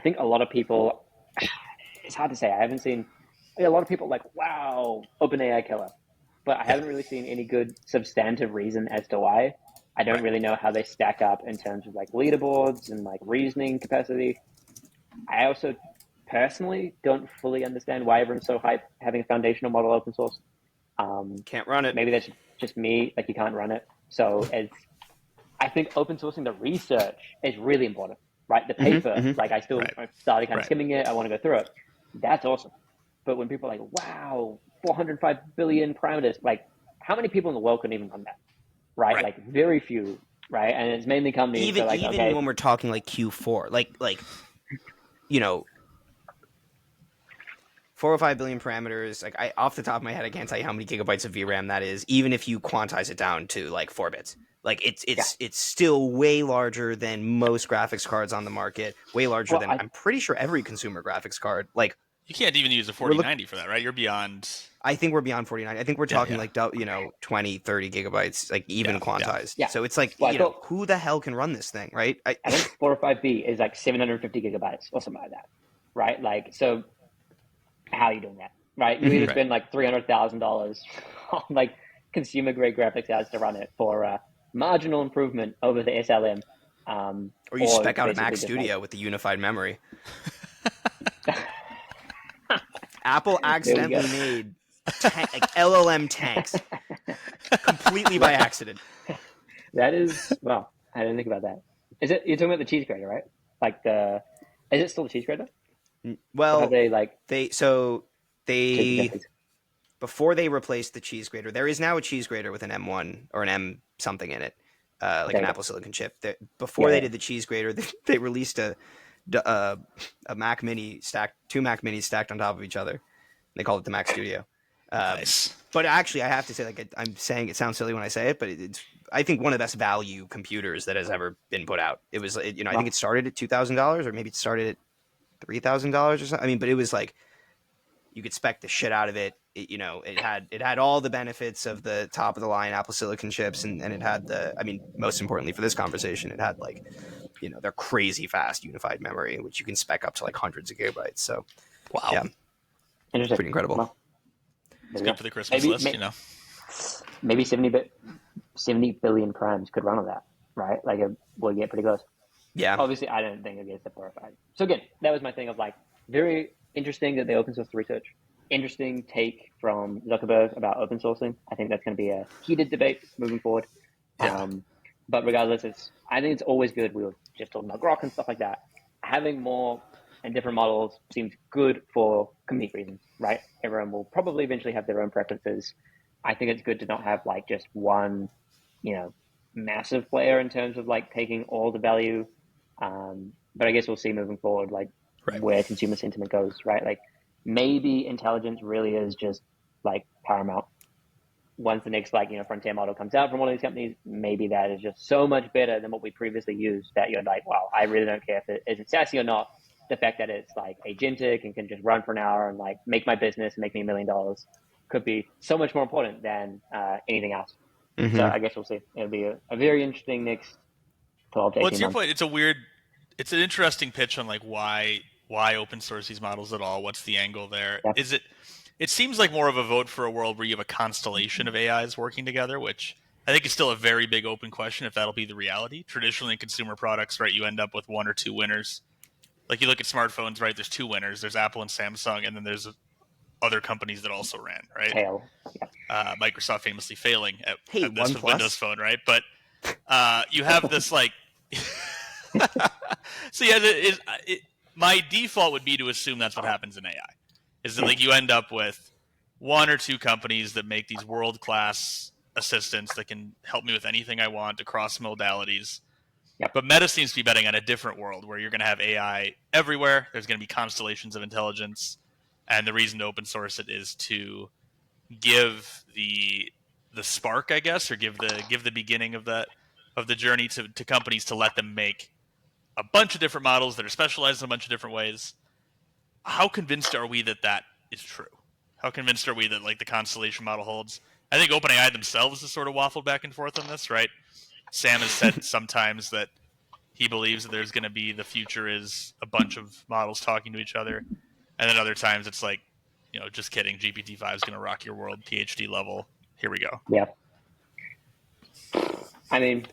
think a lot of people, it's hard to say. I haven't seen a lot of people like, wow, OpenAI killer. But I Yeah. haven't really seen any good substantive reason as to why. I don't really know how they stack up in terms of like leaderboards and like reasoning capacity. I also personally don't fully understand why everyone's so hyped having a foundational model open source. Can't run it. Maybe that's just me, like you can't run it. So I think open sourcing the research is really important, right? The paper, like I started kind of skimming it. I want to go through it. That's awesome. But when people are like, wow, 405 billion parameters, like how many people in the world can even run that, right? Like very few, right? And it's mainly companies. Even like, even okay, when we're talking like Q4, like 405 billion parameters. Like off the top of my head, I can't tell you how many gigabytes of VRAM that is. Even if you quantize it down to like 4 bits, like it's still way larger than most graphics cards on the market. Way larger than I'm pretty sure every consumer graphics card. Like you can't even use a 4090 for that, right? You're beyond. I think we're beyond 49. I think we're talking like 20, 30 gigabytes, like even quantized. Yeah. So it's like who the hell can run this thing, right? I think 405B is like 750 gigabytes or something like that, right? Like so. How are you doing that, right? You either spend like $300,000 on like consumer grade graphics cards to run it for marginal improvement over the SLM, or you spec out a Mac Studio with the unified memory. Apple accidentally made LLM tanks completely by accident. That is, well, I didn't think about that. Is it, you're talking about the cheese grater, right? Like is it still the cheese grater? Well, they before they replaced the cheese grater, there is now a cheese grater with an M1 or an M something in it, like an Apple Silicon chip. Before they did the cheese grater, they released a Mac Mini stacked, 2 Mac Minis stacked on top of each other. They called it the Mac Studio. Nice. But actually, I have to say, like I'm saying, it sounds silly when I say it, but it's I think one of the best value computers that has ever been put out. It was, I think it started at $2,000, or maybe it started at $3,000 or something. I mean, but it was like you could spec the shit out of it. It had all the benefits of the top of the line Apple Silicon chips, and it had most importantly for this conversation, it had like, their crazy fast unified memory, which you can spec up to like hundreds of gigabytes. So, wow, yeah, pretty incredible. Well, it's good for the Christmas list, Maybe 70 billion primes could run on that, right? Like we'll get pretty close. Yeah. Obviously, I don't think it gets the 405. So again, that was my thing of like, very interesting that they open source the research. Interesting take from Zuckerberg about open sourcing. I think that's going to be a heated debate moving forward. Yeah. But regardless, I think it's always good. We were just talking about Grok and stuff like that. Having more and different models seems good for convenient reasons, right? Everyone will probably eventually have their own preferences. I think it's good to not have like just one, massive player in terms of like taking all the value. But I guess we'll see moving forward, like where consumer sentiment goes, right? Like maybe intelligence really is just like paramount. Once the next frontier model comes out from one of these companies, maybe that is just so much better than what we previously used that you're like, wow, I really don't care if it sassy or not. The fact that it's like agentic and can just run for an hour and like make my business and make me $1 million could be so much more important than anything else. Mm-hmm. So I guess we'll see. It'll be a very interesting next 12 to 18 months. Your point? It's an interesting pitch on like why open source these models at all. What's the angle there? Yeah. It seems like more of a vote for a world where you have a constellation of AIs working together, which I think is still a very big open question if that'll be the reality. Traditionally in consumer products, right, you end up with 1 or 2 winners. Like you look at smartphones, right, there's 2 winners. There's Apple and Samsung, and then there's other companies that also ran, right? Yeah. Microsoft famously failing at this OnePlus. with Windows Phone, right? But you have this like... So yeah, my default would be to assume that's what happens in AI. Is that like you end up with 1 or 2 companies that make these world-class assistants that can help me with anything I want across modalities. Yep. But Meta seems to be betting on a different world where you're going to have AI everywhere. There's going to be constellations of intelligence. And the reason to open source it is to give the spark, I guess, or give the beginning of the journey to companies to let them make a bunch of different models that are specialized in a bunch of different ways. How convinced are we that is true? How convinced are we that like the constellation model holds? I think OpenAI themselves has sort of waffled back and forth on this, right? Sam has said sometimes that he believes that there's going to be the future is a bunch of models talking to each other, and then other times it's like, just kidding. GPT-5 is going to rock your world, PhD level. Here we go. Yeah. I mean,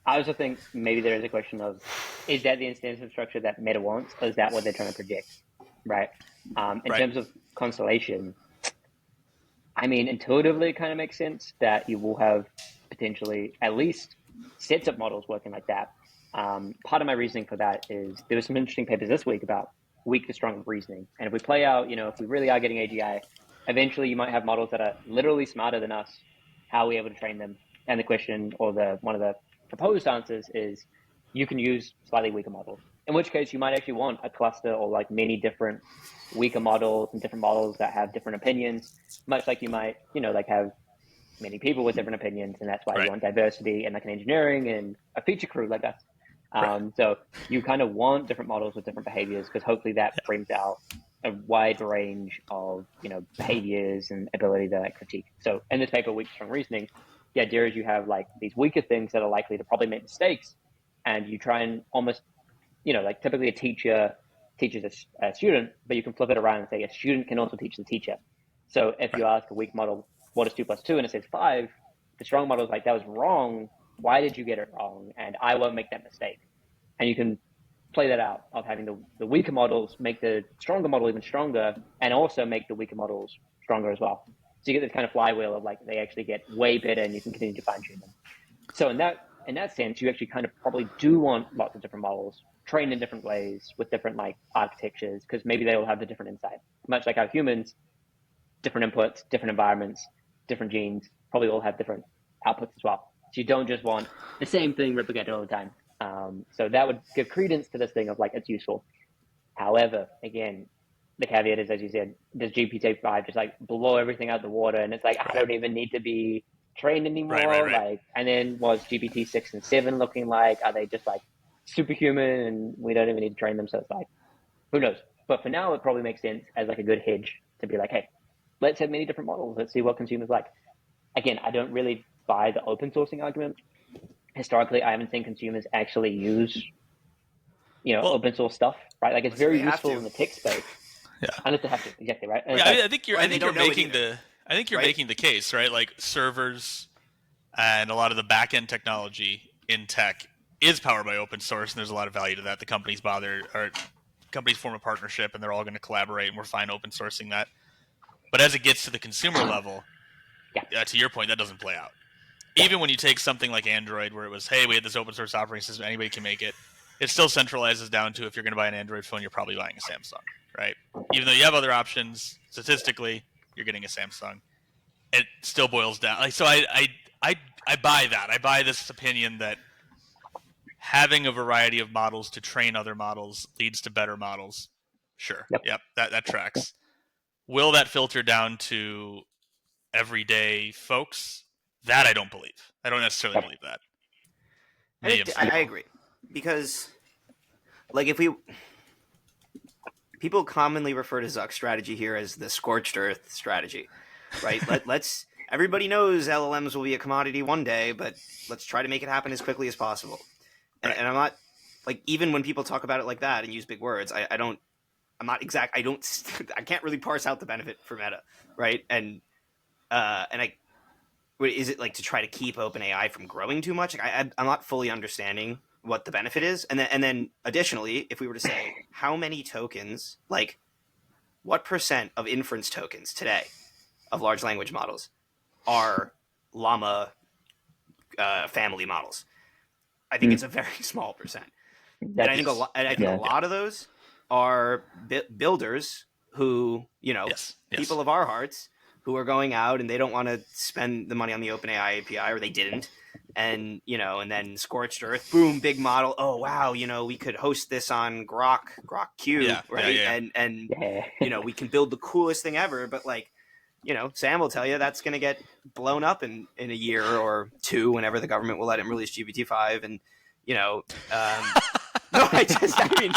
I also think maybe there is a question of, is that the incentive structure that Meta wants, or is that what they're trying to predict, right? In terms of constellation, I mean, intuitively, it kind of makes sense that you will have potentially at least sets of models working like that. Part of my reasoning for that is there were some interesting papers this week about weak to strong reasoning. And if we play out, if we really are getting AGI, eventually you might have models that are literally smarter than us. How are we able to train them? And the question, or one of the proposed answers is, you can use slightly weaker models. In which case, you might actually want a cluster or like many different weaker models and different models that have different opinions, much like you might, like have many people with different opinions, and that's why you want diversity and like an engineering and a feature crew like us. So you kind of want different models with different behaviors, because hopefully that brings out a wide range of behaviors and ability to critique. So in this paper, weak strong reasoning, the idea is you have like these weaker things that are likely to probably make mistakes, and you try and almost like typically a teacher teaches a student, but you can flip it around and say a student can also teach the teacher. So if you ask a weak model, what is 2 + 2, and it says 5, the strong model is like, that was wrong. Why did you get it wrong? And I won't make that mistake. And you can play that out of having the weaker models make the stronger model even stronger, and also make the weaker models stronger as well. So you get this kind of flywheel of like, they actually get way better, and you can continue to fine tune them. So in that sense, you actually kind of probably do want lots of different models trained in different ways with different like architectures, because maybe they will have the different insight. Much like our humans, different inputs, different environments, different genes, probably all have different outputs as well. So you don't just want the same thing replicated all the time. So that would give credence to this thing of like, it's useful. However, again, the caveat is, as you said, does GPT-5 just like blow everything out the water, and it's like, I don't even need to be trained anymore? Right. Like, and then was GPT-6 and 7 looking like? Are they just like superhuman and we don't even need to train them? So it's like, who knows? But for now, it probably makes sense as like a good hedge to be like, hey, let's have many different models. Let's see what consumers like. Again, I don't really buy the open sourcing argument. Historically, I haven't seen consumers actually use, open source stuff, right? Like, it's very useful in the tech space. Yeah. Unless they have to, exactly, right? And I think you're making the case, right? Like servers and a lot of the back end technology in tech is powered by open source, and there's a lot of value to that. The companies form a partnership, and they're all going to collaborate, and we're fine open sourcing that. But as it gets to the consumer level, to your point, that doesn't play out. Even when you take something like Android, where it was, hey, we had this open source operating system, anybody can make it, it still centralizes down to, if you're going to buy an Android phone, you're probably buying a Samsung, right? Even though you have other options, statistically, you're getting a Samsung. It still boils down. Like, so I buy that. I buy this opinion that having a variety of models to train other models leads to better models. Sure. Yep. That tracks. Will that filter down to everyday folks? That I don't believe. I don't necessarily believe that. I agree, because like people commonly refer to Zuck's strategy here as the scorched earth strategy, right? let's everybody knows LLMs will be a commodity one day, but let's try to make it happen as quickly as possible. And I'm not like, even when people talk about it like that and use big words, I can't really parse out the benefit for Meta, right? And is it like to try to keep OpenAI from growing too much? Like, I'm not fully understanding what the benefit is. And then additionally, if we were to say how many tokens, like what % of inference tokens today of large language models are Llama family models, I think it's a very small %. And I think a lot of those are builders who, people of our hearts, who are going out and they don't want to spend the money on the OpenAI API, or they didn't. And, and then scorched earth, boom, big model. Oh, wow. We could host this on Grok Q, right? Yeah. And we can build the coolest thing ever. But like, Sam will tell you that's going to get blown up in a year or two, whenever the government will let him release GPT-5. And, no, I mean,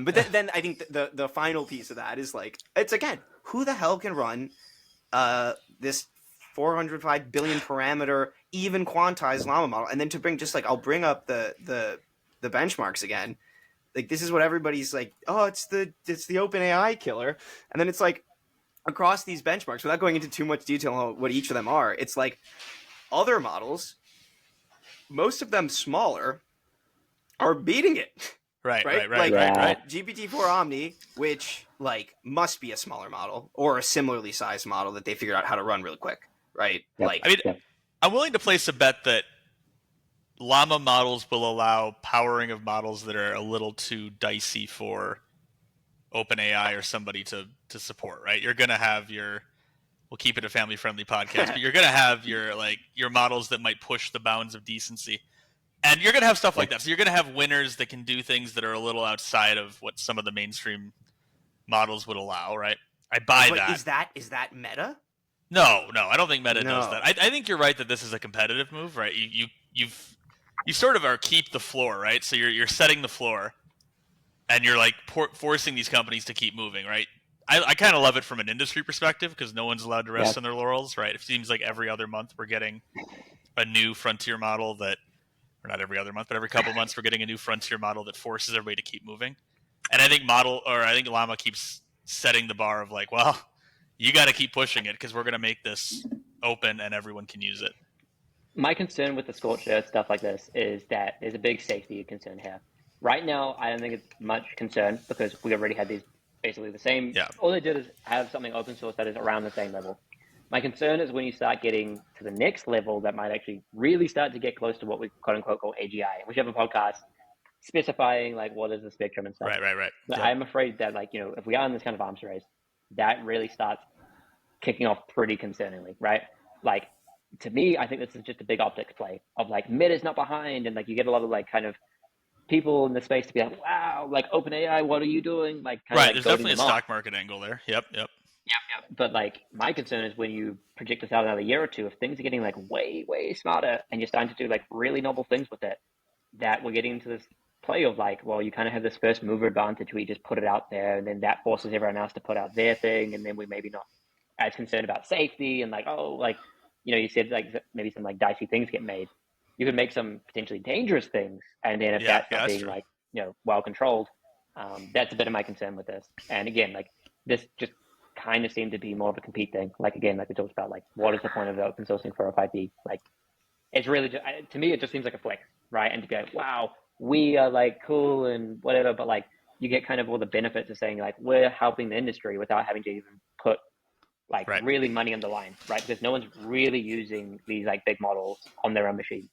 but then I think the final piece of that is like, it's again, who the hell can run this 405 billion parameter, even quantized llama model. And then to bring just like, I'll bring up the benchmarks again. Like, this is what everybody's like, oh, it's the OpenAI killer. And then it's like, across these benchmarks, without going into too much detail on what each of them are, it's like other models, most of them smaller, are beating it. Right. GPT-4 Omni, which like must be a smaller model or a similarly sized model that they figured out how to run real quick, right? Yep. Like, I mean, I'm willing to place a bet that Llama models will allow powering of models that are a little too dicey for OpenAI or somebody to support, right? You're going to have we'll keep it a family friendly podcast, but you're going to have your models that might push the bounds of decency. And you're going to have stuff like that. So you're going to have winners that can do things that are a little outside of what some of the mainstream models would allow, right? I buy that. Is that meta? No, I don't think Meta does that. I think you're right that this is a competitive move, right? You sort of are keep the floor, right? So you're setting the floor, and you're like forcing these companies to keep moving, right? I kind of love it from an industry perspective because no one's allowed to rest on their laurels, right? It seems like every other month we're getting a new frontier model that, or not every other month, but every couple months we're getting a new frontier model that forces everybody to keep moving. And I think Llama keeps setting the bar of like, well, you got to keep pushing it because we're going to make this open and everyone can use it. My concern with the scorched earth stuff like this is that there's a big safety concern here. Right now, I don't think it's much concern because we already had these basically the same. Yeah. All they did is have something open source that is around the same level. My concern is when you start getting to the next level that might actually really start to get close to what we quote unquote call AGI. We should have a podcast specifying like what is the spectrum and stuff. Right. But I'm afraid that if we are in this kind of arms race, that really starts kicking off pretty concerningly, right? Like, to me, I think this is just a big optics play of like Meta's not behind, and like you get a lot of like kind of people in the space to be like, wow, like OpenAI, what are you doing? Like, kind of, like, there's definitely a stock market angle there. Yep. But like my concern is when you project this out another year or two, if things are getting like way smarter and you're starting to do like really novel things with it, that we're getting into this play of like, well, you kind of have this first mover advantage where you just put it out there, and then that forces everyone else to put out their thing, and then we maybe not as concerned about safety and like, oh, like, you said like maybe some like dicey things get made. You could make some potentially dangerous things, and then if that's not being true. Like well controlled, that's a bit of my concern with this. And again, like this just kind of seemed to be more of a compete thing. Like again, like we talked about, like what is the point of open sourcing 405B? Like it's really just, to me, it just seems like a flex, right? And to be like, wow, we are like cool and whatever, but like you get kind of all the benefits of saying like we're helping the industry without having to even put like really money on the line, right? Because no one's really using these like big models on their own machines.